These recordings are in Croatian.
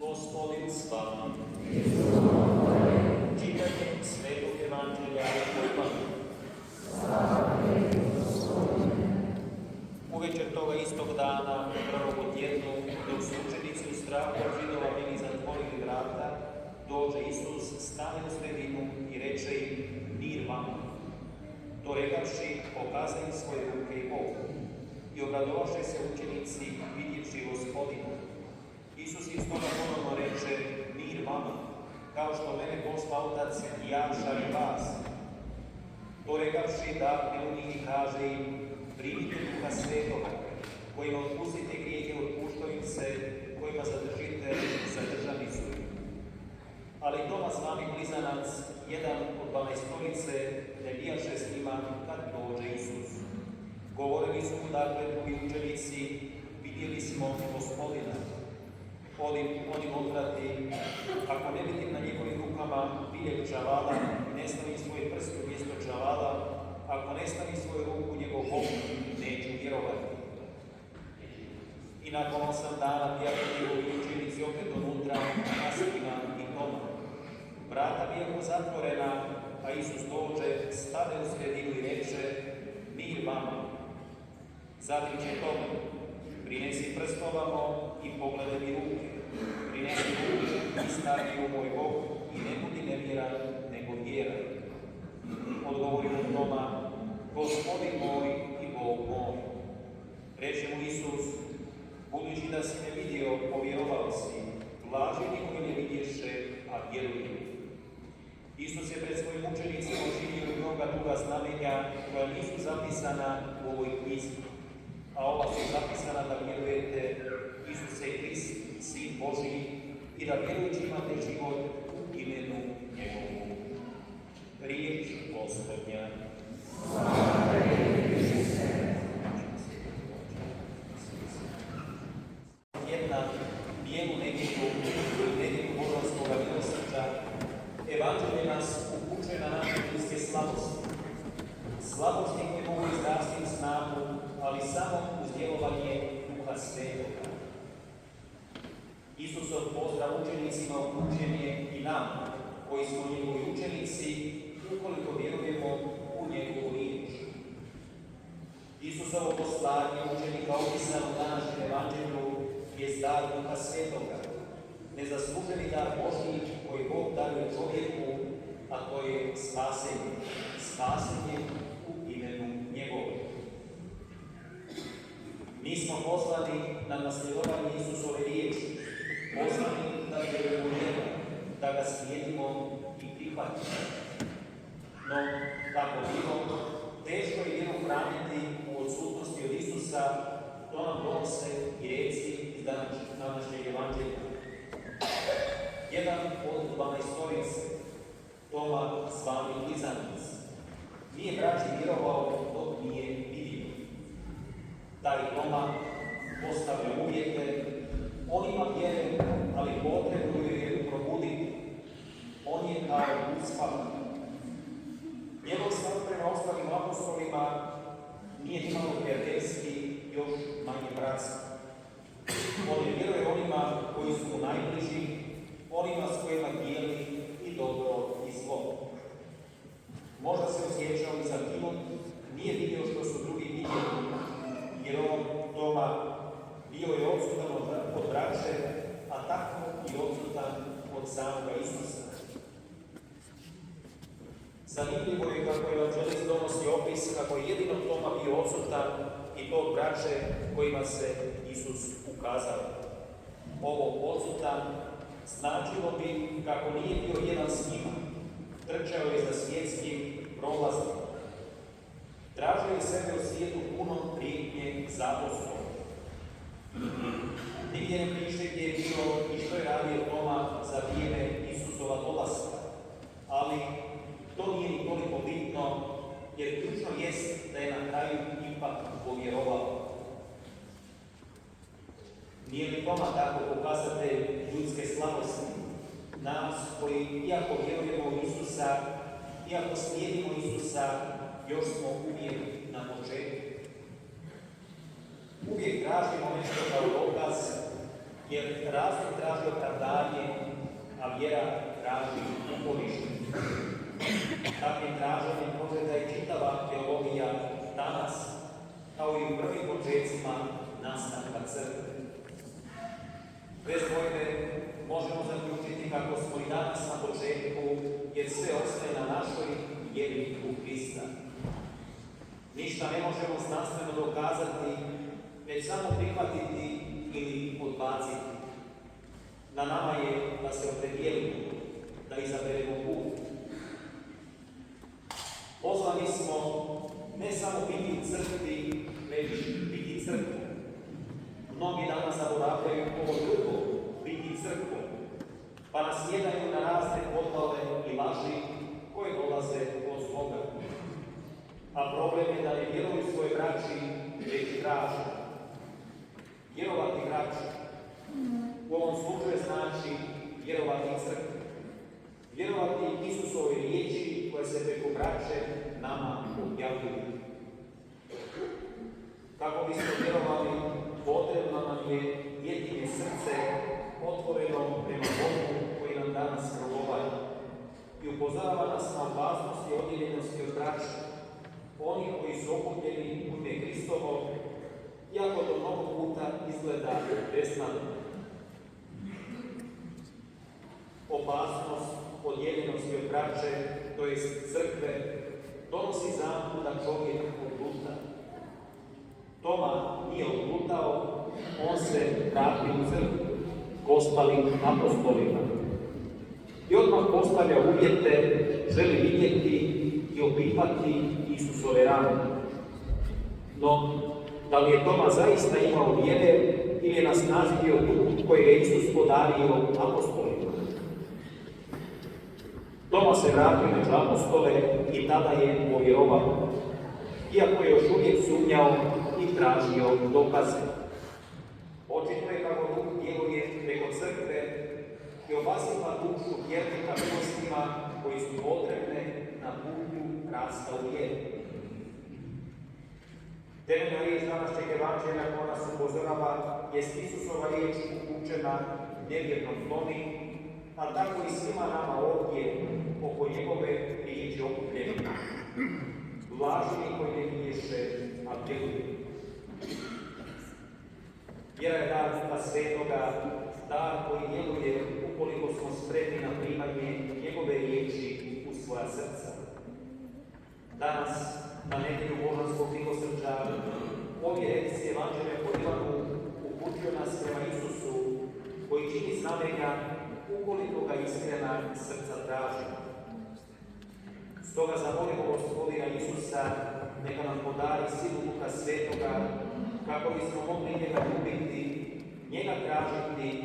Gospodin s vama. Čitanje Svetog Evanđelja po Ivanu. Uvečer toga istog dana, prvog tjednu, dok su učenici u strahu od Židova bili zatvorili vrata, dođe Isus, stane u sredinu i reče im: mir vama. To rekavši, pokaza im svoje ruke i bok. I obradovaše se učenici vidjevši Gospodina. Isus im stoga ponovno reče: mir vama, kao što mene posla Otac, ja šaljem vas. To rekavši, dahne u njih i kaže im: primite Duha Svetoga, kojima otpustite grijehe, otpuštaju im se, kojima zadržite, zadržani su. Ali Toma, zvani Blizanac, jedan od 12-torice, ne bijaše s njima kad dođe Isus. Govorili su mu dakle drugi učenici: vidjeli smo Gospodina. Oni odvrati: ako ne vidim na njegovim rukama biljeг čavala, ne stavim svoj prst u mjesto čavala, ako ne stavim svoju ruku u njegov bok, neću vjerovati. I nakon 8 dana bijahu njegovi učenici opet unutra, Naskina i Toma. Vrata bijahu zatvorena, a Isus dođe, stade u sredinu i reče: mir vama. Zatim će Toma: prinesi prst ovamo i pogledaj mi ruke. Prinesi ruke i stavi u moj bok i ne budi nevjeran, nego vjeran. Odgovori mu Toma: Gospodin moj i Bog moj. Reče mu Isus: budući da si me vidio, povjerovao si. Blaženi koji ne vidješe, a vjeruju. Isus je pred svojim učenicima učinio mnoga druga znamenja koja nisu zapisana u ovoj knjizi, a ova su zapisana da vjerujete: Isus je Krist, Sin Božji, i da vjerujući imate život u imenu njegovu. Riječ Gospodnja. Jedna bijelu nedjelju ili nedjelju Božanskoga milosrđa, Evanđelje nas upućuje na naše ljudske slabosti. Slabosti koje mogu izrasti u snagu, ali samo uz djelovanje Duha Svetoga. Isusov pozdrav učenicima upućen je i nam, koji smo njegovi učenici, ukoliko vjerujemo u njegovu riječ. Isusovo poslanje učenika opisano u današnjem Evanđelju je dar Duha Svetoga, nezasluženi dar Božji koji Bog daruje čovjeku, a to je spasenje. Spasenje u imenu njegovom. Mi smo poslani na nasljedovanje Isusove riječi, poslani da vjerujemo njega, da ga slijedimo i prihvatimo. No, kako bilo, teško je vjeru hraniti u odsutnosti od Isusa, to nam donose i reci iz današnjeg Evanđelja. Jedan od 12-torice, Toma, zvani Blizanac, nije braći vjerovao dok nije vidio. Taj Toma postavlja uvjete, on ima vjeru, ali potrebno je vjeru probuditi. On je kao uspavan. Njegov stav prema ostalim apostolima nije nimalo prijateljski, još manje bratski. On ne vjeruje onima koji su mu najbliži, onima s kojima dijeli i dobro i zlo. Možda se osjećao i zakinut, nije vidio što su drugi vidjeli, jer on, Toma, bio je odsutan od braće, a tako i odsutan od samoga Isusa. Zanimljivo je kako evanđelist donosi opis kako je jedino Toma bio odsutan i to od braće kojima se Isus ukazao. Ovo odsutan značilo bi kako nije bio jedan s njima, trčao je za svjetskim prolazom. Tražio je sebe u svijetu punom prijetnje zapostom. Nigdje ne piše gdje je bio i što je radio Toma za vrijeme Isusova dolaska, ali to nije ni toliko bitno, jer ključno jest da je na kraju ipak povjerovao. Nije li Toma tako pokazatelj ljudske slabosti? Nas koji, iako vjerujemo u Isusa, iako slijedimo Isusa, još smo uvijek na početku. Uvijek tražimo nešto kao dokaz, jer razum traži opravdanje vjera traži uporište. Takvim traženjem pogleda i čitava teologija danas, kao i u prvim početcima nastanka crkve. Bez dvojbe možemo zaključiti kako smo i danas na početku, jer sve ostaje na našoj vjeri u Hrista. Ništa ne možemo znanstveno dokazati, već samo prihvatiti ili odbaciti. Na nama je da se opredijelimo, da izaberemo put. Pozvani smo ne samo biti u crkvi, već biti crkvom. Mnogi danas zaboravljaju ovo drugo, biti crkvom, pa nas sjedaju na razne podvale i laži koje dolaze od Boga. A problem je da ne vjeruju svoje braći, već traže. Vjerovati braći u ovom slučaju znači vjerovati crkvi. Vjerovati Isusove riječi koje se preko braće nama objavljuju. Kako bismo vjerovali, potrebno nam je jedine srce otvoreno prema Bogu koji nam danas progovara i upozorava nas na opasnost i odjeljenosti od braća, onih koji su okupljeni u ime Hristovo, iako to mnogo puta izgleda besnadno. Opasnost odjeljenosti od braće, to jest crkve, donosi zamku da čovjek odluta. Toma nije odlutao, on se vratio u crkvu, ostalim apostolima. I odmah postavlja uvjete, želi vidjeti i opipati Isusove rane. No, da li je Toma zaista imao vjere ili je na snazi bio duh koji je Isus podario apostolima? Toma se vratio među apostole i tada je povjerovao, iako je još uvijek sumnjao i tražio dokaze. Očito je kako duh djeluje preko crkve i obasipa dušu vjernika milostima koji su potrebne na putu rasta u vjeri. Temeljna riječ današnjeg evanđelja koja nas upozorava jest Isusova riječ upućena nevjernom Tomi, a tako i svima nama ovdje oko njegove riječi okupljeni. Lažni koji ne vidješe, a djeluju. Vjera je dar Duha Svetoga, dar koji djeluje ukoliko smo spremni na primanje njegove riječi u svoja srca. Danas, na nedjelju božanskog milosrđa, ovdje redci evanđelja po Ivanu upućuje nas prema Isusu, koji čini znamenja ukoliko ga iskrena srca traži. Stoga zamolimo Gospodina Isusa, neka nam podari silu Duha Svetoga, kako bismo mogli njega ljubiti, njega tražiti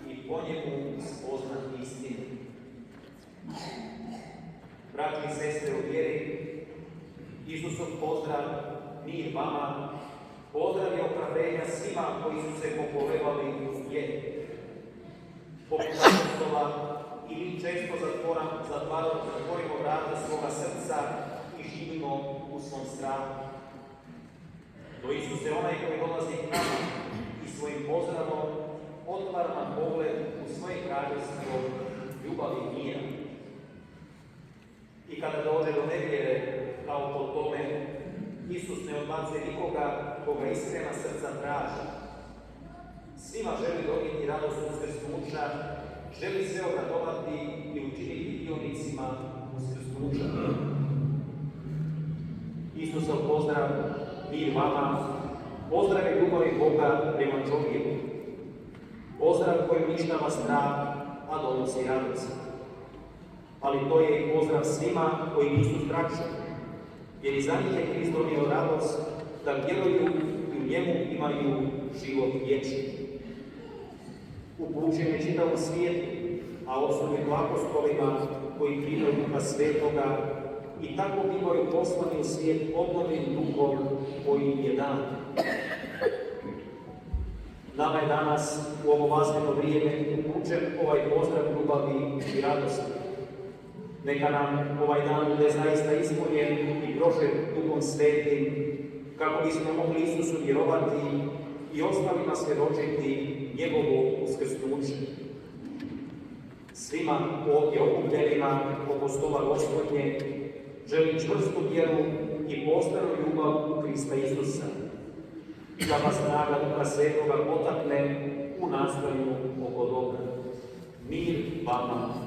i po njemu spoznati istinu. Braći i sestre u vjeri, Isusov pozdrav, mir vama, pozdrav je ohrabrenja svima koji su se pokolebali u vjeri. Poput apostola i mi često zatvorimo vrata svoga srca i živimo u svom strahu. No Isus je onaj koji dolazi k nama i svojim pozdravom otvara nam pogled u svoje kraljevstvo ljubavi i mira. I kada dođe do nevjere, kao po tome, Isus ne odbacuje nikoga koga iskrena srca traži. Svima želi donijeti radost uskrsnuća, želi se obradovati i učiniti dionicima uskrsnuća. Isusov pozdrav, mir vama, pozdrav je ljubavi Boga prema čovjeku. Pozdrav koji uništava strah, a donosi radost. Ali to je i pozdrav svima koji nisu strašni, jer i za njih je Krist donio radost da vjeruju i u njemu imaju život vječni. Upućen je čitavom svijetu, a osobito apostolima koji primaju Duha Svetoga i tako bivaju poslani u svijet obnovljenim duhom koji im je dan. Nama je danas u ovo važno vrijeme upućen ovaj pozdrav ljubavi i radosti. Neka nam ovaj dan bude zaista ispunjen i prošet Duhom Svetim, kako bismo mogli Isusu vjerovati i ostalima svjedočiti njegovo uskrsnuće. Svima ovdje okupljenima oko stola Gospodnje želim čvrstu vjeru i poštenu ljubav u Krista Isusa. Da vas snaga Duha Svetoga potakne u nastojanju oko dobra. Mir vama.